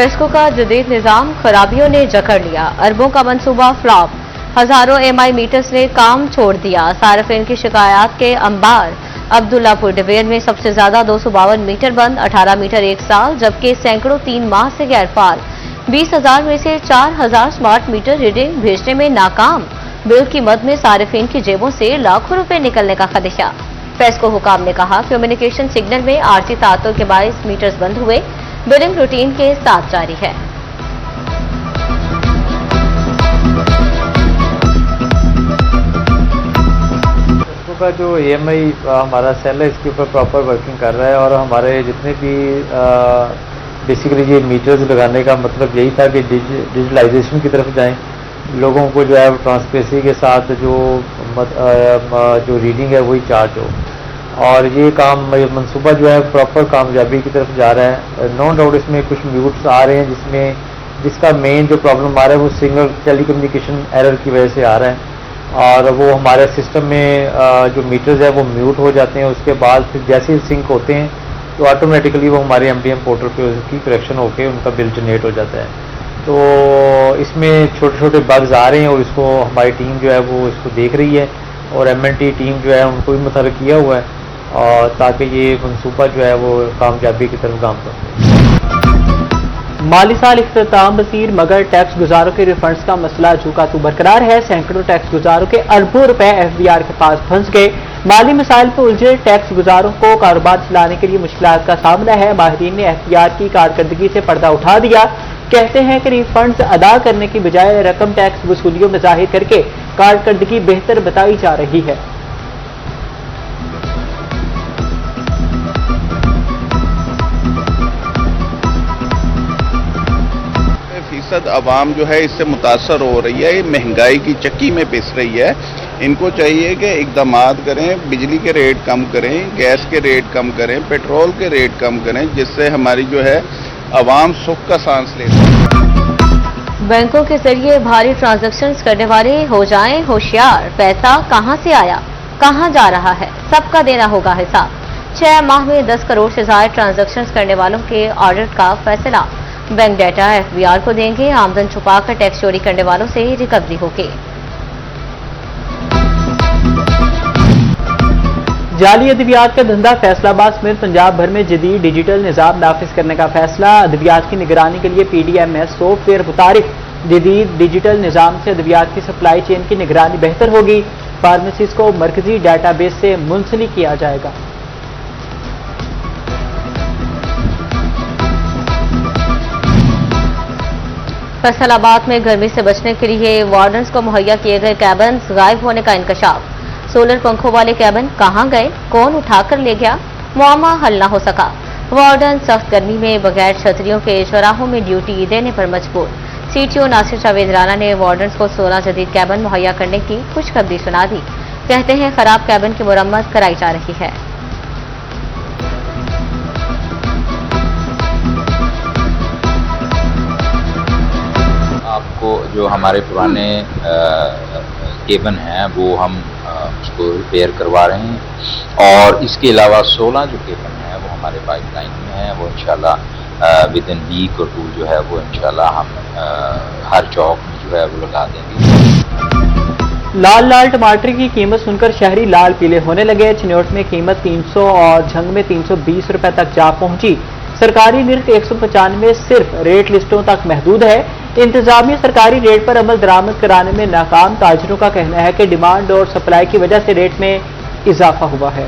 पेस्को का जदीद निजाम खराबियों ने जकड़ लिया, अरबों का मंसूबा फ्लॉप, हजारों एमआई मीटर्स ने काम छोड़ दिया। सार्फिन की शिकायत के अंबार। अब्दुल्लापुर डिवीजन में सबसे ज्यादा 252 मीटर बंद, 18 मीटर एक साल, जबकि सैकड़ों 3 माह से गैर फाल। 20,000 में से 4,000 स्मार्ट मीटर रीडिंग भेजने में नाकाम। बिल की मद में सार्फिन की जेबों से लाखों रुपए निकलने का खदशा। पेस्को हुकाम ने कहा, कम्युनिकेशन सिग्नल में आरसी तातुल के बायस मीटर्स बंद हुए, बिलिंग रूटीन के साथ जारी है। का जो EMI हमारा सेल है, इसके ऊपर प्रॉपर वर्किंग कर रहा है और हमारे जितने भी बेसिकली ये मीटर्स लगाने का मतलब यही था कि डिजिटलाइजेशन की तरफ जाएं, लोगों को जो है ट्रांसपेरेंसी के साथ जो रीडिंग है वही चार्ज हो, और ये काम मंसूबा जो है प्रॉपर कामयाबी की तरफ जा रहा है। नो डाउट इसमें कुछ म्यूट्स आ रहे हैं जिसका मेन जो प्रॉब्लम आ रहा है वो सिग्नल टेलीकम्युनिकेशन एरर की वजह से आ रहा है, और वो हमारे सिस्टम में जो मीटर्स है वो म्यूट हो जाते हैं। उसके बाद फिर जैसे ही सिंक होते हैं तो ऑटोमेटिकली वो हमारे MDM पोर्टल पे उसकी करेक्शन होकर उनका बिल जनरेट हो जाता है। तो इसमें छोटे छोटे बग्स आ रहे हैं और इसको हमारी टीम जो है वो इसको देख रही है, और MNT टीम जो है उनको भी मुतहर्रिक किया हुआ है, और ताकि ये मनसूबा जो है वो कामयाबी की तरफ गाम कर। माली साल इख्तिताम पसीर मगर टैक्स गुजारों के रिफंड्स का मसला जूका तू बरकरार है। सैकड़ों टैक्स गुजारों के अरबों रुपए FBR के पास फंस गए। माली मसाइल पर उलझे टैक्स गुजारों को कारोबार चलाने के लिए मुश्किलात का सामना है। माहिरीन ने FBR की कारकर्दगी से पर्दा उठा दिया। कहते हैं कि रिफंड्स अदा करने की बजाय रकम टैक्स वसूलियों में जाहिर करके कारकर्दगी बेहतर बताई जा रही है। आवाम जो है इससे मुतासर हो रही है, ये महंगाई की चक्की में पिस रही है। इनको चाहिए कि इकदाम करें, बिजली के रेट कम करें, गैस के रेट कम करें, पेट्रोल के रेट कम करें, जिससे हमारी जो है आवाम सुख का सांस ले सके। बैंकों के जरिए भारी ट्रांजैक्शंस करने वाले हो जाएं होशियार। पैसा कहां से आया, कहां जा रहा है, सबका देना होगा हिसाब। 6 माह में 10 करोड़ से ज्यादा ट्रांजैक्शंस करने वालों के ऑडिट का फैसला। बैंक डाटा FBR को देंगे, आमदन छुपाकर टैक्स चोरी करने वालों से रिकवरी होगी। जाली अद्वियात का धंधा। फैसलाबाद समेत पंजाब भर में जदीद डिजिटल निजाम नाफिज करने का फैसला। अद्वियात की निगरानी के लिए PDMS सॉफ्टवेयर मुतारिफ। जदीद डिजिटल निजाम से अद्वियात की सप्लाई चेन की निगरानी बेहतर होगी। फार्मेसीज को मरकजी डाटाबेस से मुंसलिक किया जाएगा। फैसलाबाद में गर्मी से बचने के लिए वार्डन्स को मुहैया किए गए कैबिन गायब होने का इंकशाफ। सोलर पंखों वाले कैबिन कहां गए, कौन उठाकर ले गया, मुआमा हल न हो सका। वार्डन सख्त गर्मी में बगैर छतरियों के चौराहों में ड्यूटी देने पर मजबूर। CTO नासिर जावेद राना ने वार्डन्स को 16 जदीद कैबिन मुहैया करने की खुशखबरी सुना दी। कहते हैं खराब कैबिन की मुरम्मत कराई जा रही है। आपको जो हमारे पुराने केबन हैं वो हम उसको रिपेयर करवा रहे हैं, और इसके अलावा 16 जो केबन हैं वो हमारे पाइपलाइन में हैं। वो इंशाल्लाह विद इन वीक और 2 जो है वो इंशाल्लाह हम हर चौक में जो है वो लगा देंगे। लाल लाल टमाटर की कीमत सुनकर शहरी लाल पीले होने लगे। चिन्योट में कीमत 300 और झंग में 320 रुपए तक जा पहुंची। सरकारी निर्ख 195 सिर्फ रेट लिस्टों तक महदूद है। इंतजामिया सरकारी रेट पर अमल दरामद कराने में नाकाम। ताजरों का कहना है कि डिमांड और सप्लाई की वजह से रेट में इजाफा हुआ है।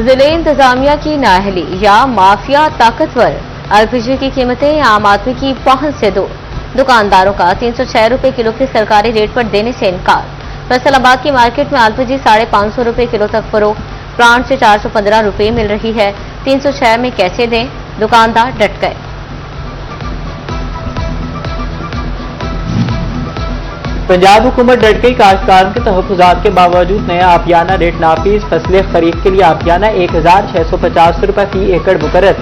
जिले इंतजामिया की नाअहली या माफिया ताकतवर। LPG की कीमतें आम आदमी की पहुंच से दूर। दुकानदारों का 306 रुपए किलो के सरकारी रेट पर देने से इनकार। फैसलाबाद की मार्केट में LPG 550 रुपए किलो तक फरोख्त। प्लांट से 415 रुपए मिल रही है, 306 में कैसे दें, दुकानदार डट गए। पंजाब हुकूमत डट गई। काश्तकारों के तहफ़्फ़ुज़ात के बावजूद नया आपियाना रेट नाफिज। फसलें खरीद के लिए आपियाना 1650 रुपए फी एकड़ मुकर्रर।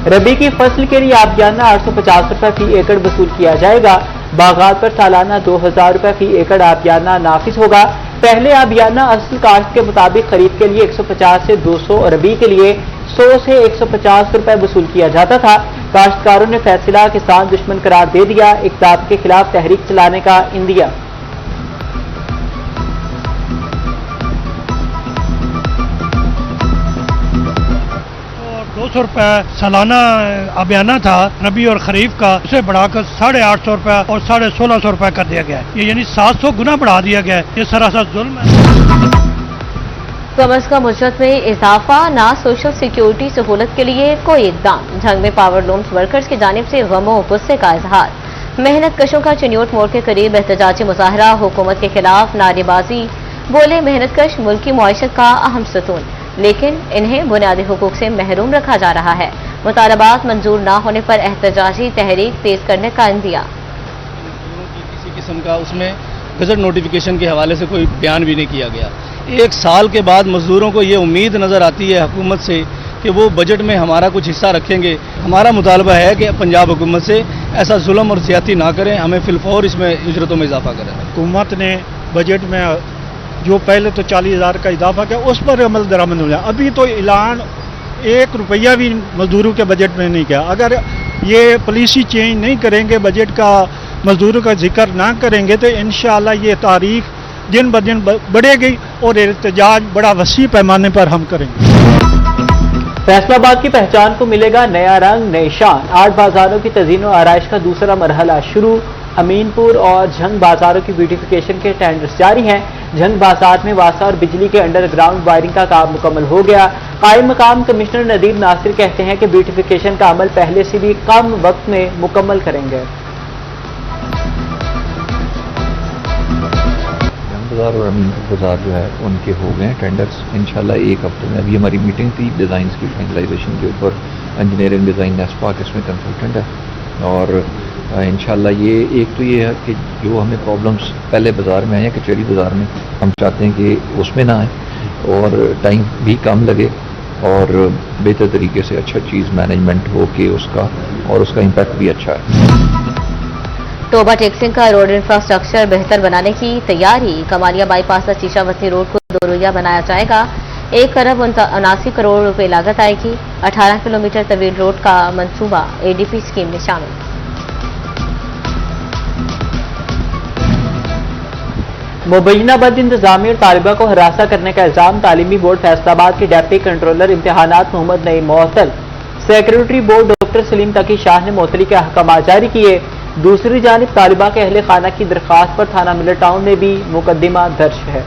रबी की फसल के लिए आपियाना 850 रुपए फी एकड़ वसूल किया जाएगा। बागात पर सालाना 2000 रुपए फी एकड़ आपियाना नाफिज होगा। पहले आबियाना असल काश्त के मुताबिक खरीद के लिए 150 से 200, रबी के लिए 100 से 150 रुपए वसूल किया जाता था। काश्तकारों ने फैसला किसान दुश्मन करार दे दिया, इक़्तिदार के खिलाफ तहरीक चलाने का इंदिया। 200 रुपए सालाना अभियाना था रबी और खरीफ का, उसे बढ़ाकर 850 रुपए और 1650 रुपए कर दिया गया है। ये यानी 700 गुना बढ़ा दिया गया है। ये सरासर जुल्म है। कम अज कम उजरत में इजाफा, ना सोशल सिक्योरिटी सहूलत के लिए कोई इकदाम। झंग में पावर लूम्स वर्कर्स की जानिब से गमो गुस्से का इजहार। मेहनत कशों का चिन्योट मोड़ के करीब एहतजाजी मुजाहरा, हुकूमत के खिलाफ नारेबाजी। बोले मेहनत कश मुल्क की मुआशत का अहम सतून, लेकिन इन्हें बुनियादी हुकूक से महरूम रखा जा रहा है। मुतालबात मंजूर न होने पर एहतजाजी तहरीक तेज करने का इंदिया। किसी किस्म का उसमें गजट नोटिफिकेशन के हवाले से कोई बयान भी नहीं किया गया। 1 साल के बाद मजदूरों को ये उम्मीद नज़र आती है हुकूमत से कि वो बजट में हमारा कुछ हिस्सा रखेंगे। हमारा मुतालबा है कि पंजाब हुकूमत से ऐसा जुल्म और ज्यादती ना करें, हमें फिलफौर इसमें उजरतों में इजाफा करें। हुकूमत ने बजट में जो पहले तो 40,000 का इजाफा किया, उस पर अमल दरामद हो जाए। अभी तो ऐलान 1 रुपया भी मजदूरों के बजट में नहीं किया। अगर ये पॉलिसी चेंज नहीं करेंगे, बजट का मजदूरों का जिक्र ना करेंगे, तो इंशाअल्लाह ये तारीख दिन ब दिन बढ़ेगी और एहतजाज बड़ा वसी पैमाने पर हम करेंगे। फैसलाबाद की पहचान को मिलेगा नया रंग, नई शान। 8 बाजारों की तज़ीन और आराइश का दूसरा मरहला शुरू। अमीनपुर और झंग बाजारों की ब्यूटिफिकेशन के टेंडर्स जारी हैं। झंग बाजार में वासा और बिजली के अंडरग्राउंड वायरिंग का काम मुकम्मल हो गया। कायम मकाम कमिश्नर नदीम नासिर कहते हैं कि ब्यूटिफिकेशन का अमल पहले से भी कम वक्त में मुकम्मल करेंगे। बाजार और अमीनपुर बाजार जो है उनके हो गए हैं टेंडर्स। इंशाल्लाह 1 हफ्ते में। अभी हमारी मीटिंग थी डिज़ाइंस की फाइनलाइजेशन के ऊपर। इंजीनियरिंग डिज़ाइन नेस्पाक इसमें कंसल्टेंट है और इंशाल्लाह ये एक तो ये है कि जो हमें प्रॉब्लम्स पहले बाज़ार में आए हैं कचहरी बाज़ार में, हम चाहते हैं कि उसमें ना आए और टाइम भी कम लगे और बेहतर तरीके से अच्छा चीज़ मैनेजमेंट हो के उसका और उसका इम्पैक्ट भी अच्छा है। टोबा टेक्सिंग का रोड इंफ्रास्ट्रक्चर बेहतर बनाने की तैयारी। कमालिया बाईपास से शीशावती रोड को 2 रुइया बनाया जाएगा। 1 अरब 79 करोड़ रुपए लागत आएगी। 18 किलोमीटर तवील रोड का मंसूबा ADP स्कीम में शामिल। मुबैना बद इंतजामी और तालिबा को हरासा करने का इल्जाम। तालीमी बोर्ड फैसलाबाद के डेप्टी कंट्रोलर इम्तिहानात मोहम्मद नईम मुअत्तल। सेक्रेटरी बोर्ड डॉक्टर सलीम तकी शाह ने मुअत्तली के अहकाम जारी किए। दूसरी जानिब तालिबा के अहले खाना की दरख्वास्त पर थाना मिलर टाउन में भी मुकदमा दर्ज है।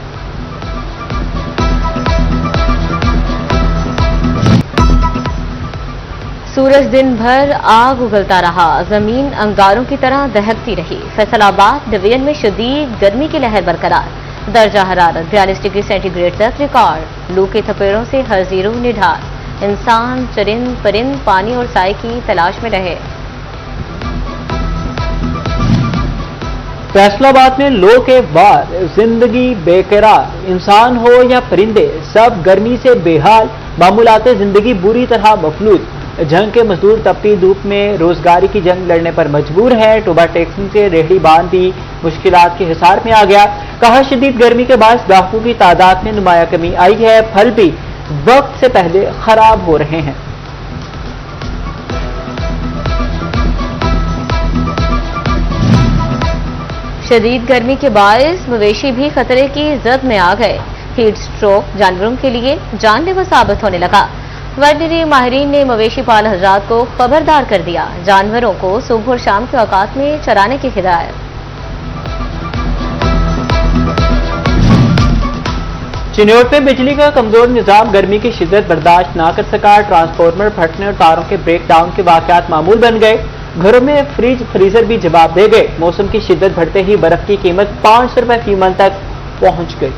सूरज दिन भर आग उगलता रहा, जमीन अंगारों की तरह दहकती रही। फैसलाबाद डिवीजन में शदीद गर्मी की लहर बरकरार। दर्जा हरारत 42 डिग्री सेंटीग्रेड तक रिकॉर्ड। लू के थपेड़ों से हर जीरो निढार। इंसान, चरिंद परिंद पानी और साए की तलाश में रहे। फैसलाबाद में लो के वार, जिंदगी बेकरार। इंसान हो या परिंदे, सब गर्मी से बेहाल। मामूलाते जिंदगी बुरी तरह मफलूज। जंग के मजदूर तपती धूप में रोजगारी की जंग लड़ने पर मजबूर है। टोबा टेक्सिंग से रेहड़ी बांध भी मुश्किलात के हिसार में आ गया। कहा शदीद गर्मी के बाद ग्राहकों की तादाद में नुमाया कमी आई है। फल भी वक्त से पहले खराब हो रहे हैं। शदीद गर्मी के बायस मवेशी भी खतरे की जद में आ गए। हीट स्ट्रोक जानवरों के लिए जानलेवा साबित होने लगा। वेटरनरी माहिरीन ने मवेशी पाल हजरात को खबरदार कर दिया। जानवरों को सुबह और शाम के औकात में चराने की हिदायत। चिन्योट में बिजली का कमजोर निजाम गर्मी की शिद्दत बर्दाश्त न कर सका। ट्रांसफार्मर फटने और तारों के ब्रेक डाउन के वाकयात मामूल बन गए। घरों में फ्रिज फ्रीजर भी जवाब दे गए। मौसम की शिद्दत बढ़ते ही बर्फ की कीमत 500 रुपए फी मन तक पहुंच गई।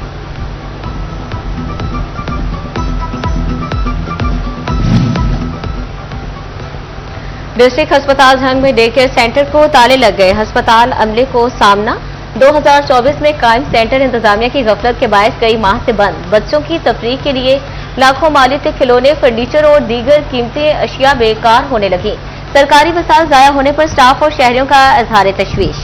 डिस्ट्रिक्ट अस्पताल झंग में डे केयर सेंटर को ताले लग गए। अस्पताल अमले को सामना। 2024 में क्राइम सेंटर इंतजामिया की गफलत के बायस कई माह से बंद। बच्चों की तफरीह के लिए लाखों माली के खिलौने, फर्नीचर और दीगर कीमती अशिया बेकार होने लगी। सरकारी वसाइल जाया होने पर स्टाफ और शहरियों का इजहार तशवीश।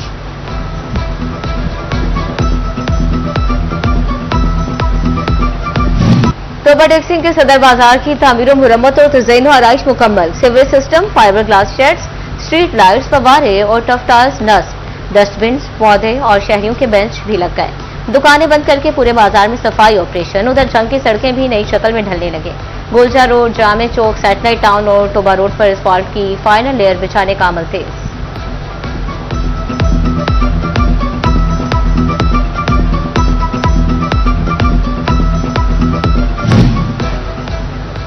तो ओवरटेक्सिंग के सदर बाजार की तामीर मुरम्मत और तज़यीन आराइश मुकम्मल। Sewerage system, fibre glass shades, street lights, फव्वारे और टफटार्स नस्ब, डस्टबिन, पौधे और शहरियों के बेंच भी लग गए। दुकानें बंद करके पूरे बाजार में सफाई ऑपरेशन। उधर जंग की सड़कें भी नई शक्ल में ढलने लगे। गुलजा रोड, जामे चौक, सैटेलाइट टाउन और टोबा रोड पर एस्फाल्ट की फाइनल लेयर बिछाने का अमल तेज।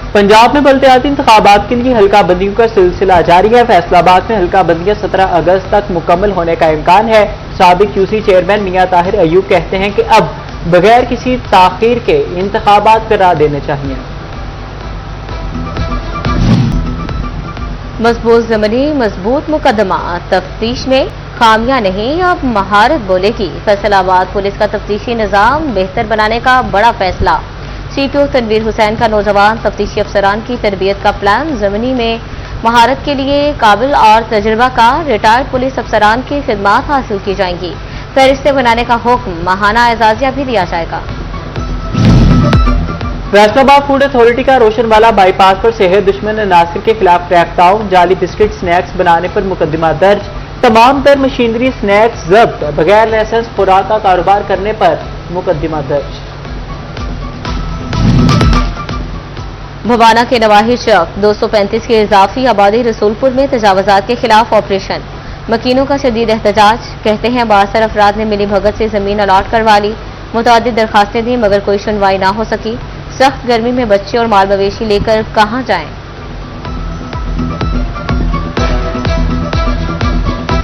पंजाब में बल्दियाती इंतखाबात के लिए हल्का बंदियों का सिलसिला जारी है। फैसलाबाद में हल्का बंदियां 17 अगस्त तक मुकम्मल होने का इम्कान है। साबिक QC चेयरमैन मियां ताहिर अयूब कहते हैं कि अब बगैर किसी ताखीर के इंतखाबात करा देने चाहिए। मजबूत ज़मीनी मजबूत मुकदमा, तफ्तीश में खामियां नहीं अब महारत बोलेगी। फैसलाबाद पुलिस का तफ्तीशी निज़ाम बेहतर बनाने का बड़ा फैसला। CPO तनवीर हुसैन का नौजवान तफ्तीशी अफसरान की तरबियत का प्लान। ज़मीनी में महारत के लिए काबिल और तजुर्बाकार रिटायर्ड पुलिस अफसरान की खिदमात हासिल की जाएंगी। फहरिस्तें बनाने का हुक्म, माहाना एजाजिया भी दिया जाएगा। फैसलाबाद फूड अथॉरिटी का रोशनवाला बाईपास पर सेहत दुश्मन नासिर के खिलाफ क्रैकडाउन। जाली बिस्किट स्नैक्स बनाने पर मुकदमा दर्ज। तमाम तर मशीनरी स्नैक्स जब्त। बगैर लाइसेंस खुराक का कारोबार करने पर मुकदमा दर्ज। भवाना के नवाही चौक 235 की इजाफी आबादी रसूलपुर में तजावजात के खिलाफ ऑपरेशन। मकीनों का शदीद एहतजाज। कहते हैं 62 अफराद ने मिली भगत से जमीन अलॉट करवा ली। मुतअद्दिद दरखास्तें दी मगर कोई सुनवाई ना हो सकी। सख्त गर्मी में बच्चे और माल मवेशी लेकर कहां जाएं।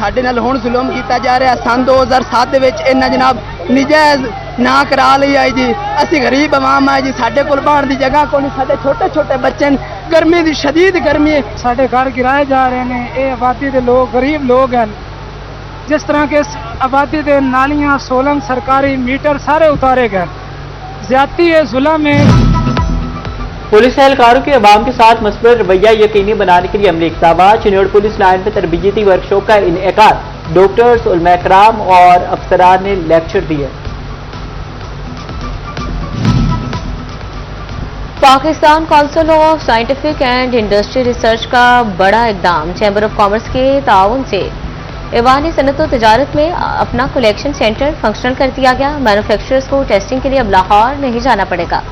ਸਾਡੇ ਨਾਲ ਹੁਣ ਜ਼ੁਲਮ ਕੀਤਾ ਜਾ ਰਿਹਾ। ਸਨ 2007 ਦੇ ਵਿੱਚ ਇਹਨਾਂ ਜਨਾਬ ਨਜਾਇਜ਼ ਨਾ ਕਰਾ ਲਈ ਆਈ ਜੀ। ਅਸੀਂ ਗਰੀਬ ਆਵਾਮ ਆ ਜੀ, ਸਾਡੇ ਕੋਲ ਬਾਹਰ ਦੀ ਜਗ੍ਹਾ ਕੋਈ ਨਹੀਂ। ਸਾਡੇ ਛੋਟੇ ਛੋਟੇ ਬੱਚੇ ਨੇ, ਗਰਮੀ ਦੀ ਸ਼ਦੀਦ ਗਰਮੀ ਹੈ। ਸਾਡੇ ਘਰ ਗਿਰਾਏ ਜਾ ਰਹੇ ਨੇ। ਇਹ ਆਬਾਦੀ ਦੇ ਲੋਕ ਗਰੀਬ ਲੋਕ ਹਨ। ਜਿਸ ਤਰ੍ਹਾਂ ਕਿ ਇਸ ਆਬਾਦੀ ਦੇ ਨਾਲੀਆਂ, सोलंग, सरकारी मीटर सारे उतारे गए। ज्यादती है, जुल्म है। पुलिस एहलकारों के अवाम के साथ मसबत रवैया यकीनी बनाने के लिए अमली इक़दामात। चिन्नौर पुलिस लाइन में तरबियती वर्कशॉप का इनेकाद। डॉक्टर्स, उलमा कराम और अफसरान ने लेक्चर दिए। Pakistan council of scientific and industry research का बड़ा इकदाम। चैम्बर ऑफ कॉमर्स के ताउन से ऐवान सनत व तजारत में अपना कलेक्शन सेंटर फंक्शनल कर दिया गया। मैन्युफैक्चरर्स को टेस्टिंग के लिए अब लाहौर नहीं जाना पड़ेगा।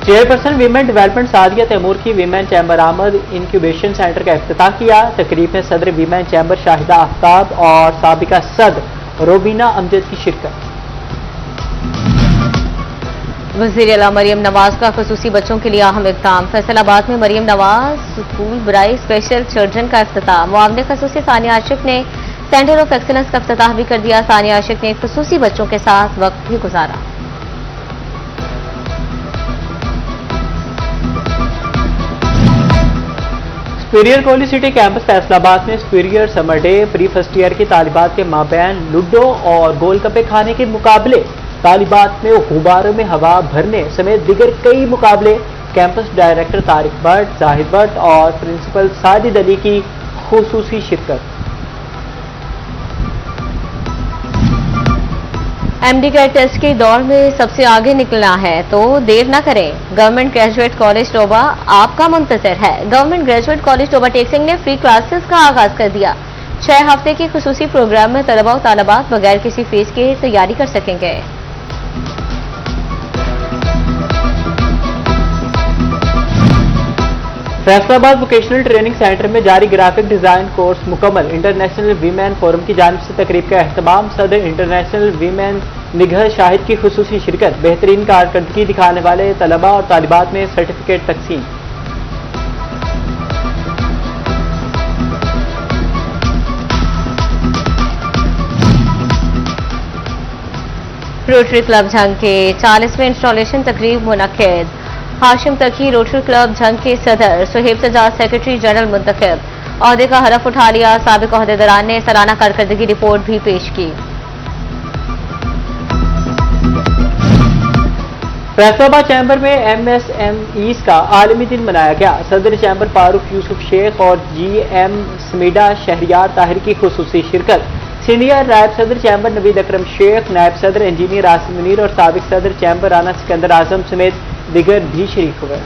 Chairperson women development Sadia Taimur की वीमेन चैम्बर आमद इंक्यूबेशन सेंटर का इफ्तिताह किया। तकरीब में सदर वीमेन चैम्बर शाहिदा आफ्ताब और साबिका सदर रोबीना अमजद की शिरकत। वज़ीर आला मरियम नवाज का खुसूसी बच्चों के लिए अहम इक़दाम। फैसलाबाद में मरियम नवाज स्कूल बराई स्पेशल चिल्ड्रन का इफ्तिताह। मुआवने खसूसी सानिया आशिक ने सेंटर ऑफ एक्सीलेंस का इफ्तिताह भी कर दिया। सानिया आशिक ने खुसूसी बच्चों के साथ वक्त भी गुजारा। Superior college city campus Faisalabad में superior summer day pre first year की तालिबात के माबैन लूडो और गोलगप्पे खाने के मुकाबले। तालिबात में गुब्बारों में हवा भरने समेत दिगर कई मुकाबले। कैंपस डायरेक्टर तारिक भट्ट, जाहिद भट्ट और प्रिंसिपल साजिद अली की खुसूसी शिरकत। MD कैट टेस्ट के दौर में सबसे आगे निकलना है तो देर न करें। गवर्नमेंट ग्रेजुएट कॉलेज टोबा आपका मुंतजर है। गवर्नमेंट ग्रेजुएट कॉलेज टोबा टेक्सिंग ने फ्री क्लासेस का आगाज कर दिया। 6 हफ्ते के खुसूसी प्रोग्राम में तलबा और तालिबात बगैर किसी फीस के तैयारी कर सकेंगे। फैसलाबाद वोकेशनल ट्रेनिंग सेंटर में जारी ग्राफिक डिजाइन कोर्स मुकम्मल। इंटरनेशनल वीमेन फोरम की जानिब से तकरीब का एहतमाम। सदर इंटरनेशनल वीमेन निगह शाहिद की खुसूसी शिरकत। बेहतरीन कारकर्दगी दिखाने वाले तलबा और तालिबात में सर्टिफिकेट तकसीम। रोटरी क्लब झंग के 40वें इंस्टॉलेशन तकरीब मुनक्किद। हाशिम तकी रोटरी क्लब झंग के सदर, सुहेब सजाद सेक्रेटरी जनरल मुंतखब। ओहदे का हरफ उठा लिया। साबिक ओहदेदारान ने सालाना कारकर्दगी रिपोर्ट भी पेश की। फैसलाबाद चैम्बर में MSMEs का आलमी दिन मनाया गया। सदर चैम्बर फारूक यूसुफ शेख और GM समीडा शहरियार ताहिर की खुसूसी शिरकत। सीनियर नायब सदर चैम्बर नवीद अकरम शेख, नायब सदर इंजीनियर आसिम मुनीर और साबिक सदर चैम्बर राना सिकंदर आजम समेत दिगर भी शरीक हुए।